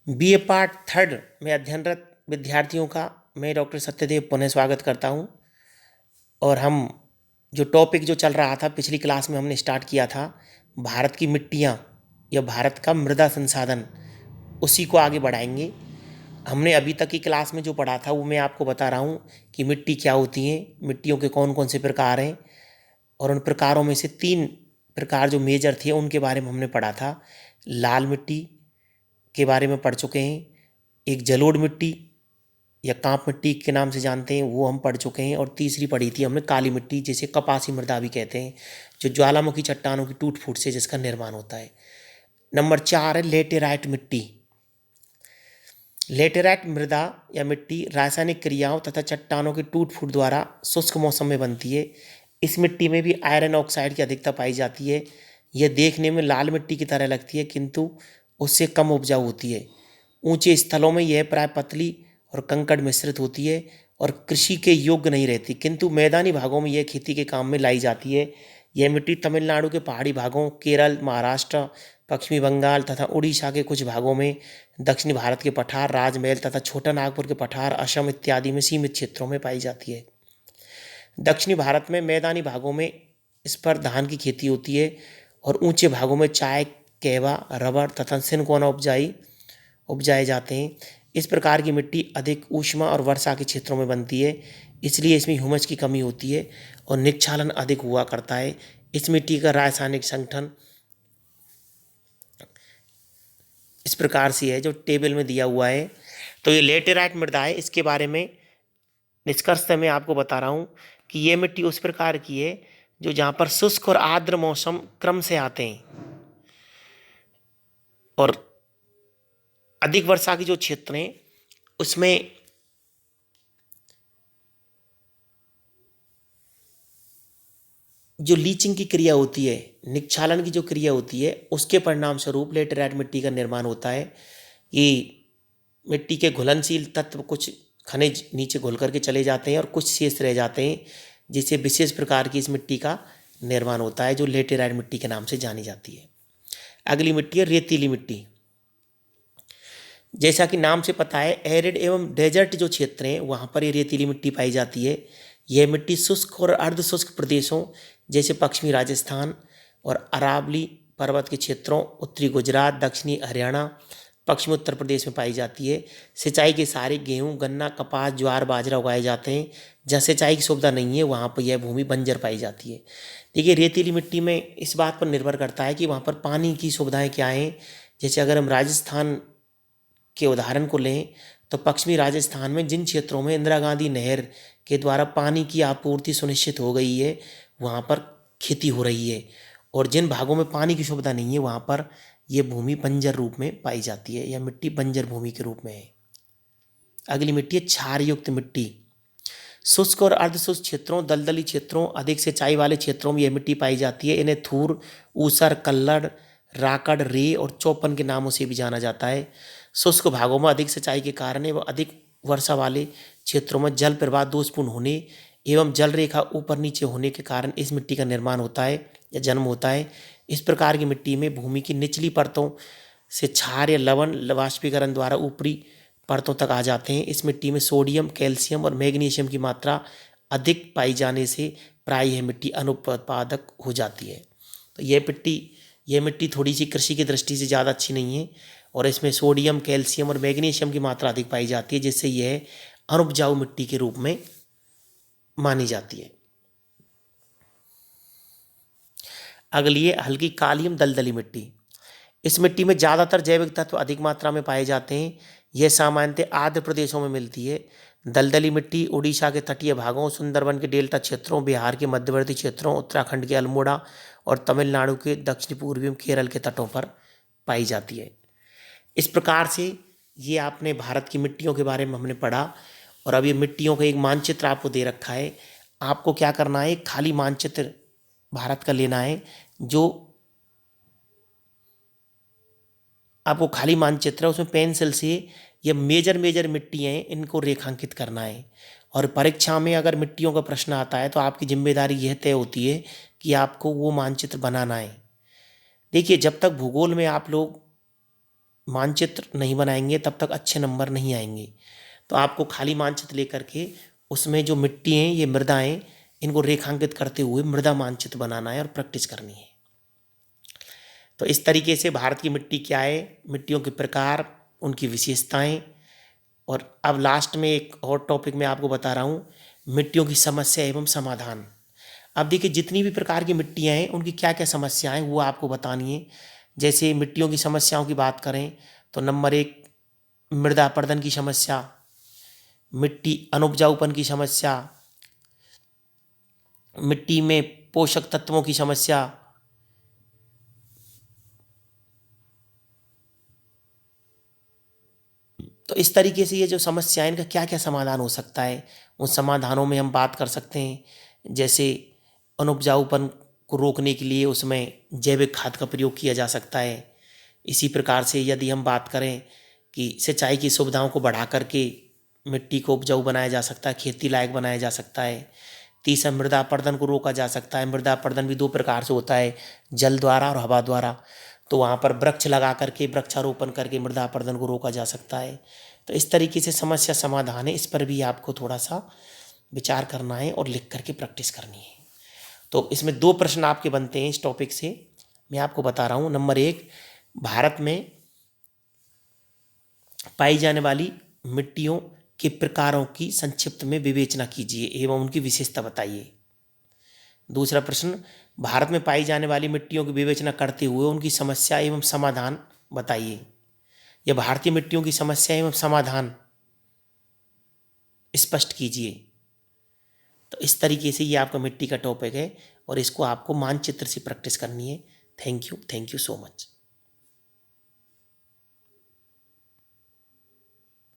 BA part third में अध्ययनरत विद्यार्थियों का मैं डॉक्टर सत्यदेव पुनः स्वागत करता हूं। और हम जो टॉपिक जो चल रहा था पिछली क्लास में हमने स्टार्ट किया था, भारत की मिट्टियां या भारत का मृदा संसाधन, उसी को आगे बढ़ाएंगे। हमने अभी तक की क्लास में जो पढ़ा था वो मैं आपको बता रहा हूँ कि मिट्टी क्या होती है, मिट्टियों के कौन कौन से प्रकार हैं, और उन प्रकारों में से 3 प्रकार जो मेजर थे उनके बारे में हमने पढ़ा था। लाल मिट्टी के बारे में पढ़ चुके हैं, एक जलोढ़ मिट्टी या कांप मिट्टी के नाम से जानते हैं वो हम पढ़ चुके हैं, और तीसरी पढ़ी थी हमने काली मिट्टी, जिसे कपासी मृदा भी कहते हैं, जो ज्वालामुखी चट्टानों की टूट फूट से जिसका निर्माण होता है। नंबर 4 है लेटेराइट मिट्टी। लेटेराइट मृदा या मिट्टी रासायनिक क्रियाओं तथा चट्टानों की टूट फूट द्वारा शुष्क मौसम में बनती है। इस मिट्टी में भी आयरन ऑक्साइड की अधिकता पाई जाती है। यह देखने में लाल मिट्टी की तरह लगती है किंतु उससे कम उपजाऊ होती है। ऊंचे स्थलों में यह प्राय पतली और कंकड़ मिश्रित होती है और कृषि के योग्य नहीं रहती, किंतु मैदानी भागों में यह खेती के काम में लाई जाती है। यह मिट्टी तमिलनाडु के पहाड़ी भागों, केरल, महाराष्ट्र, पश्चिमी बंगाल तथा उड़ीसा के कुछ भागों में, दक्षिणी भारत के पठार, राजमहल तथा छोटा नागपुर के पठार, असम इत्यादि में सीमित क्षेत्रों में पाई जाती है। दक्षिणी भारत में मैदानी भागों में इस पर धान की खेती होती है और ऊंचे भागों में चाय, कहवा, रबर तथा सिनकोना उपजाए जाते हैं। इस प्रकार की मिट्टी अधिक ऊष्मा और वर्षा के क्षेत्रों में बनती है, इसलिए इसमें ह्यूमस की कमी होती है और निक्षालन अधिक हुआ करता है। इस मिट्टी का रासायनिक संगठन इस प्रकार से है जो टेबल में दिया हुआ है। तो ये लेटेराइट मृदा है, इसके बारे में निष्कर्ष मैं आपको बता रहा हूँ कि ये मिट्टी उस प्रकार की है जो जहाँ पर शुष्क और आर्द्र मौसम क्रम से आते हैं और अधिक वर्षा के जो क्षेत्र हैं उसमें जो लीचिंग की क्रिया होती है, निक्षालन की जो क्रिया होती है, उसके परिणाम स्वरूप लेटेराइट मिट्टी का निर्माण होता है। ये मिट्टी के घुलनशील तत्व कुछ खनिज नीचे घुल करके चले जाते हैं और कुछ शेष रह जाते हैं, जिससे विशेष प्रकार की इस मिट्टी का निर्माण होता है जो लेटेराइट मिट्टी के नाम से जानी जाती है। अगली मिट्टी है रेतीली मिट्टी। जैसा कि नाम से पता है, एरिड एवं डेजर्ट जो क्षेत्र हैं वहाँ पर ये रेतीली मिट्टी पाई जाती है। यह मिट्टी शुष्क और अर्ध शुष्क प्रदेशों जैसे पश्चिमी राजस्थान और अरावली पर्वत के क्षेत्रों, उत्तरी गुजरात, दक्षिणी हरियाणा, पश्चिमी उत्तर प्रदेश में पाई जाती है। सिंचाई के सारे गेहूं, गन्ना, कपास, ज्वार, बाजरा उगाए जाते हैं। जहाँ सिंचाई की सुविधा नहीं है वहाँ पर यह भूमि बंजर पाई जाती है। देखिए, रेतीली मिट्टी में इस बात पर निर्भर करता है कि वहाँ पर पानी की सुविधाएँ क्या हैं। जैसे अगर हम राजस्थान के उदाहरण को लें तो पश्चिमी राजस्थान में जिन क्षेत्रों में इंदिरा गांधी नहर के द्वारा पानी की आपूर्ति सुनिश्चित हो गई है वहाँ पर खेती हो रही है, और जिन भागों में पानी की सुविधा नहीं है वहाँ पर यह भूमि बंजर रूप में पाई जाती है, यह मिट्टी बंजर भूमि के रूप में है। अगली मिट्टी है क्षारयुक्त मिट्टी। शुष्क और अर्धशुष्क क्षेत्रों, दलदली क्षेत्रों, अधिक सिंचाई वाले क्षेत्रों में यह मिट्टी पाई जाती है। इन्हें थूर, ऊसर, कल्लड़, राकड़, रे और चौपन के नामों से भी जाना जाता है। शुष्क भागों में अधिक सिंचाई के कारण एवं अधिक वर्षा वाले क्षेत्रों में जल प्रवाह दोषपूर्ण होने एवं जल रेखा ऊपर नीचे होने के कारण इस मिट्टी का निर्माण होता है या जन्म होता है। इस प्रकार की मिट्टी में भूमि की निचली परतों से क्षार या लवण वाष्पीकरण द्वारा ऊपरी परतों तक आ जाते हैं। इस मिट्टी में सोडियम, कैल्शियम और मैग्नीशियम की मात्रा अधिक पाई जाने से प्राय यह मिट्टी अनुत्पादक हो जाती है। तो यह मिट्टी थोड़ी सी कृषि की दृष्टि से ज़्यादा अच्छी नहीं है और इसमें सोडियम, कैल्शियम और मैग्नीशियम की मात्रा अधिक पाई जाती है, जिससे यह अनुपजाऊ मिट्टी के रूप में मानी जाती है। अगली है हल्की कालियम दलदली मिट्टी। इस मिट्टी में ज़्यादातर जैविक तत्व अधिक मात्रा में पाए जाते हैं। यह सामान्यतः आर्द्र प्रदेशों में मिलती है। दलदली मिट्टी उड़ीसा के तटीय भागों, सुंदरबन के डेल्टा क्षेत्रों, बिहार के मध्यवर्ती क्षेत्रों, उत्तराखंड के अल्मोड़ा और तमिलनाडु के दक्षिण पूर्वी एवं केरल के तटों पर पाई जाती है। इस प्रकार से ये आपने भारत की मिट्टियों के बारे में हमने पढ़ा, और अब ये मिट्टियों का एक मानचित्र आपको दे रखा है। आपको क्या करना है, खाली मानचित्र भारत का लेना है, जो आपको खाली मानचित्र है उसमें पेंसिल से ये मेजर मेजर मिट्टियाँ हैं इनको रेखांकित करना है। और परीक्षा में अगर मिट्टियों का प्रश्न आता है तो आपकी जिम्मेदारी यह तय होती है कि आपको वो मानचित्र बनाना है। देखिए, जब तक भूगोल में आप लोग मानचित्र नहीं बनाएंगे तब तक अच्छे नंबर नहीं आएंगे। तो आपको खाली मानचित्र लेकर के उसमें जो मिट्टी हैं, ये मृदाएं, इनको रेखांकित करते हुए मृदा मानचित्र बनाना है और प्रैक्टिस करनी है। तो इस तरीके से भारत की मिट्टी क्या है, मिट्टियों के प्रकार, उनकी विशेषताएं, और अब लास्ट में एक और टॉपिक मैं आपको बता रहा हूँ, मिट्टियों की समस्या एवं समाधान। अब देखिए जितनी भी प्रकार की मिट्टियाँ हैं उनकी क्या क्या समस्याएं वो आपको बतानी है। जैसे मिट्टियों की समस्याओं की बात करें तो नंबर 1, मृदा अपरदन की समस्या, मिट्टी अनुपजाऊपन की समस्या, मिट्टी में पोषक तत्वों की समस्या, तो इस तरीके से ये जो समस्या है इनका क्या क्या समाधान हो सकता है, उन समाधानों में हम बात कर सकते हैं। जैसे अनुपजाऊपन को रोकने के लिए उसमें जैविक खाद का प्रयोग किया जा सकता है। इसी प्रकार से यदि हम बात करें कि सिंचाई की सुविधाओं को बढ़ा करके मिट्टी को उपजाऊ बनाया जा सकता है, खेती लायक बनाया जा सकता है। तीसरा, मृदा अपरदन को रोका जा सकता है। मृदा अपरदन भी दो प्रकार से होता है, जल द्वारा और हवा द्वारा। तो वहाँ पर वृक्ष लगा करके, वृक्षारोपण करके मृदा अपरदन को रोका जा सकता है। तो इस तरीके से समस्या समाधान है, इस पर भी आपको थोड़ा सा विचार करना है और लिख करके प्रैक्टिस करनी है। तो इसमें 2 प्रश्न आपके बनते हैं इस टॉपिक से, मैं आपको बता रहा हूँ। नंबर 1, भारत में पाई जाने वाली मिट्टियों के प्रकारों की संक्षिप्त में विवेचना कीजिए एवं उनकी विशेषता बताइए। दूसरा प्रश्न, भारत में पाई जाने वाली मिट्टियों की विवेचना करते हुए उनकी समस्या एवं समाधान बताइए। यह भारतीय मिट्टियों की समस्या एवं समाधान स्पष्ट कीजिए। तो इस तरीके से ये आपका मिट्टी का टॉपिक है और इसको आपको मानचित्र से प्रैक्टिस करनी है। Thank you so much.